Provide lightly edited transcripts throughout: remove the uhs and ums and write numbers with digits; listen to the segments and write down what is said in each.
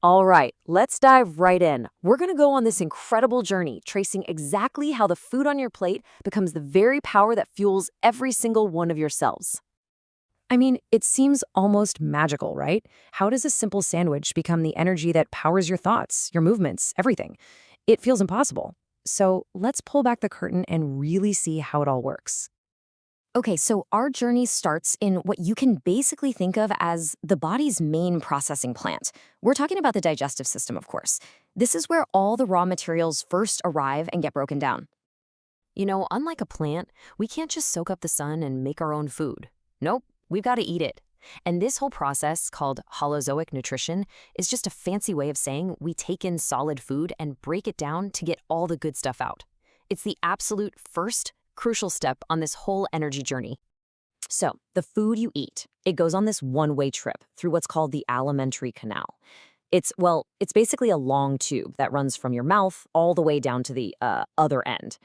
All right, let's dive right in. We're going to go on this incredible journey, tracing exactly how the food on your plate becomes the very power that fuels every single one of your cells. I mean, it seems almost magical, right? How does a simple sandwich become the energy that powers your thoughts, your movements, everything? It feels impossible. So let's pull back the curtain and really see how it all works. Okay, so our journey starts in what you can basically think of as the body's main processing plant. We're talking about the digestive system, of course. This is where all the raw materials first arrive and get broken down. Unlike a plant, we can't just soak up the sun and make our own food. Nope, we've got to eat it. And this whole process, called holozoic nutrition, is just a fancy way of saying we take in solid food and break it down to get all the good stuff out. It's the absolute first crucial step on this whole energy journey. So, the food you eat, it goes on this one-way trip through what's called the alimentary canal. It's basically a long tube that runs from your mouth all the way down to the other end.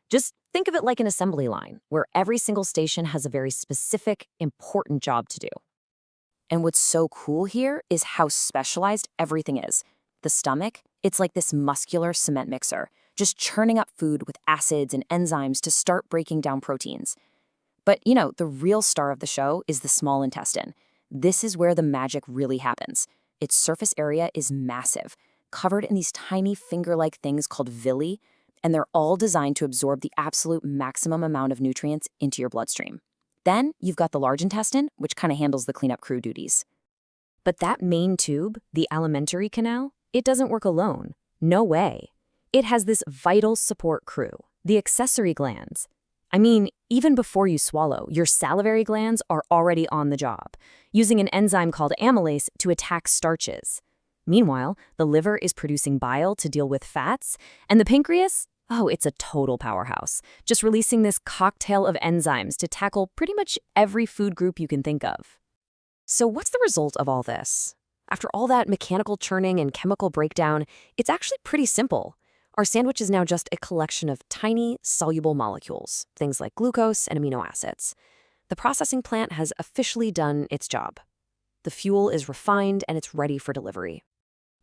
Just think of it like an assembly line, where every single station has a very specific, important job to do. And what's so cool here is how specialized everything is. The stomach, it's like this muscular cement mixer, just churning up food with acids and enzymes to start breaking down proteins. But, the real star of the show is the small intestine. This is where the magic really happens. Its surface area is massive, covered in these tiny finger-like things called villi, and they're all designed to absorb the absolute maximum amount of nutrients into your bloodstream. Then you've got the large intestine, which kind of handles the cleanup crew duties. But that main tube, the alimentary canal, it doesn't work alone. No way. It has this vital support crew, the accessory glands. I mean, even before you swallow, your salivary glands are already on the job, using an enzyme called amylase to attack starches. Meanwhile, the liver is producing bile to deal with fats, and the pancreas, oh, it's a total powerhouse, just releasing this cocktail of enzymes to tackle pretty much every food group you can think of. So what's the result of all this? After all that mechanical churning and chemical breakdown, it's actually pretty simple. Our sandwich is now just a collection of tiny, soluble molecules, things like glucose and amino acids. The processing plant has officially done its job. The fuel is refined and it's ready for delivery.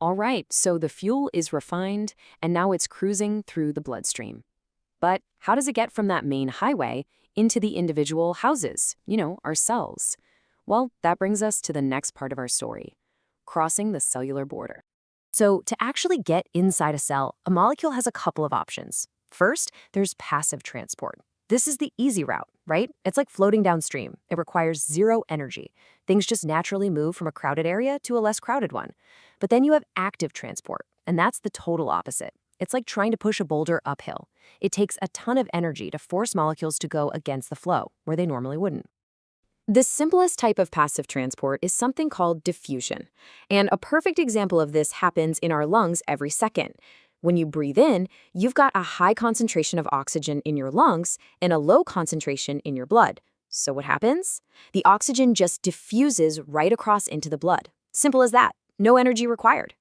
All right, so the fuel is refined and now it's cruising through the bloodstream. But how does it get from that main highway into the individual houses, our cells? Well, that brings us to the next part of our story, crossing the cellular border. So to actually get inside a cell, a molecule has a couple of options. First, there's passive transport. This is the easy route, right? It's like floating downstream. It requires zero energy. Things just naturally move from a crowded area to a less crowded one. But then you have active transport, and that's the total opposite. It's like trying to push a boulder uphill. It takes a ton of energy to force molecules to go against the flow, where they normally wouldn't. The simplest type of passive transport is something called diffusion. And a perfect example of this happens in our lungs every second. When you breathe in, you've got a high concentration of oxygen in your lungs and a low concentration in your blood. So what happens? The oxygen just diffuses right across into the blood. Simple as that. No energy required.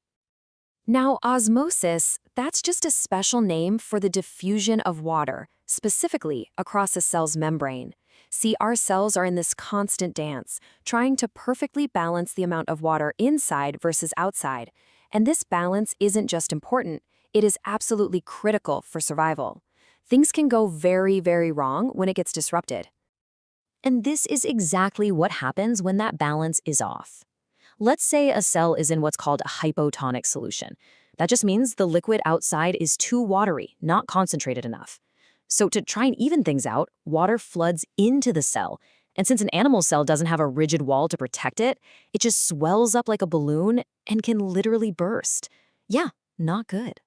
Now, osmosis, that's just a special name for the diffusion of water, specifically across a cell's membrane. See, our cells are in this constant dance, trying to perfectly balance the amount of water inside versus outside. And this balance isn't just important, it is absolutely critical for survival. Things can go very, very wrong when it gets disrupted. And this is exactly what happens when that balance is off. Let's say a cell is in what's called a hypotonic solution. That just means the liquid outside is too watery, not concentrated enough. So to try and even things out, water floods into the cell. And since an animal cell doesn't have a rigid wall to protect it, it just swells up like a balloon and can literally burst. Yeah, not good.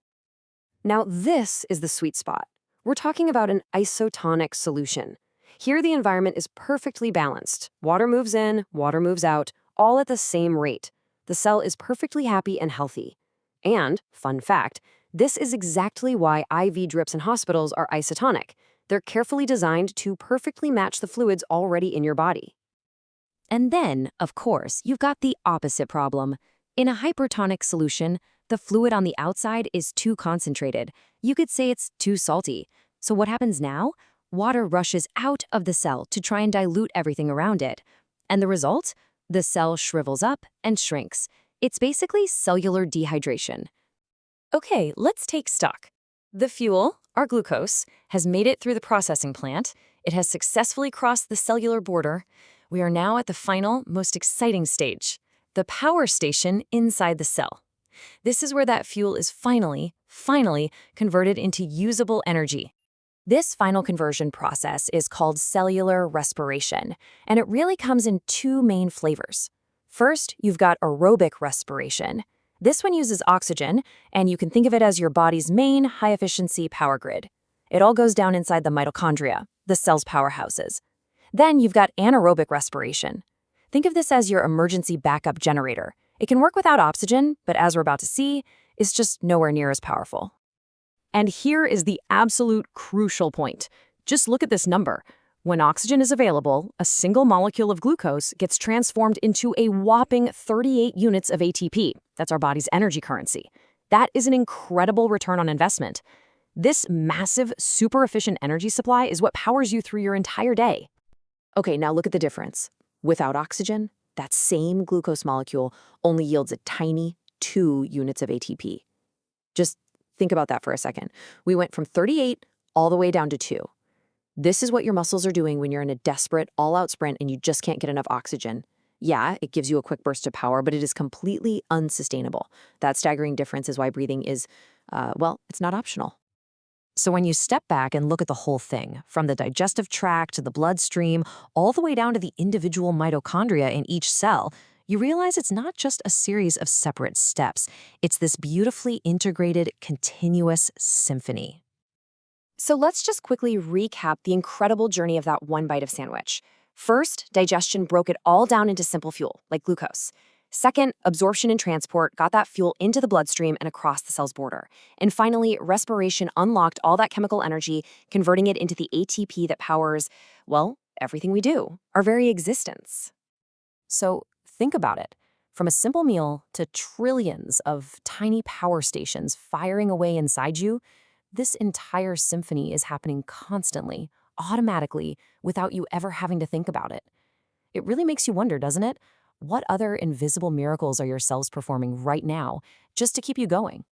Now this is the sweet spot. We're talking about an isotonic solution. Here the environment is perfectly balanced. Water moves in, water moves out, all at the same rate. The cell is perfectly happy and healthy. And, fun fact, this is exactly why IV drips in hospitals are isotonic. They're carefully designed to perfectly match the fluids already in your body. And then, of course, you've got the opposite problem. In a hypertonic solution, the fluid on the outside is too concentrated. You could say it's too salty. So what happens now? Water rushes out of the cell to try and dilute everything around it. And the result? The cell shrivels up and shrinks. It's basically cellular dehydration. Okay, let's take stock. The fuel, our glucose, has made it through the processing plant. It has successfully crossed the cellular border. We are now at the final, most exciting stage, the power station inside the cell. This is where that fuel is finally converted into usable energy. This final conversion process is called cellular respiration, and it really comes in two main flavors. First, you've got aerobic respiration. This one uses oxygen, and you can think of it as your body's main high-efficiency power grid. It all goes down inside the mitochondria, the cell's powerhouses. Then you've got anaerobic respiration. Think of this as your emergency backup generator. It can work without oxygen, but as we're about to see, it's just nowhere near as powerful. And here is the absolute crucial point. Just look at this number. When oxygen is available, a single molecule of glucose gets transformed into a whopping 38 units of ATP. That's our body's energy currency. That is an incredible return on investment. This massive, super efficient energy supply is what powers you through your entire day. Okay, now look at the difference. Without oxygen, that same glucose molecule only yields a tiny 2 units of ATP. Just think about that for a second. We went from 38 all the way down to 2. This is what your muscles are doing when you're in a desperate, all-out sprint and you just can't get enough oxygen. Yeah, it gives you a quick burst of power, but it is completely unsustainable. That staggering difference is why breathing is, it's not optional. So when you step back and look at the whole thing, from the digestive tract to the bloodstream, all the way down to the individual mitochondria in each cell, you realize it's not just a series of separate steps. It's this beautifully integrated, continuous symphony. So let's just quickly recap the incredible journey of that one bite of sandwich. First, digestion broke it all down into simple fuel, like glucose. Second, absorption and transport got that fuel into the bloodstream and across the cell's border. And finally, respiration unlocked all that chemical energy, converting it into the ATP that powers, everything we do, our very existence. So think about it. From a simple meal to trillions of tiny power stations firing away inside you, this entire symphony is happening constantly, automatically, without you ever having to think about it. It really makes you wonder, doesn't it? What other invisible miracles are your cells performing right now just to keep you going?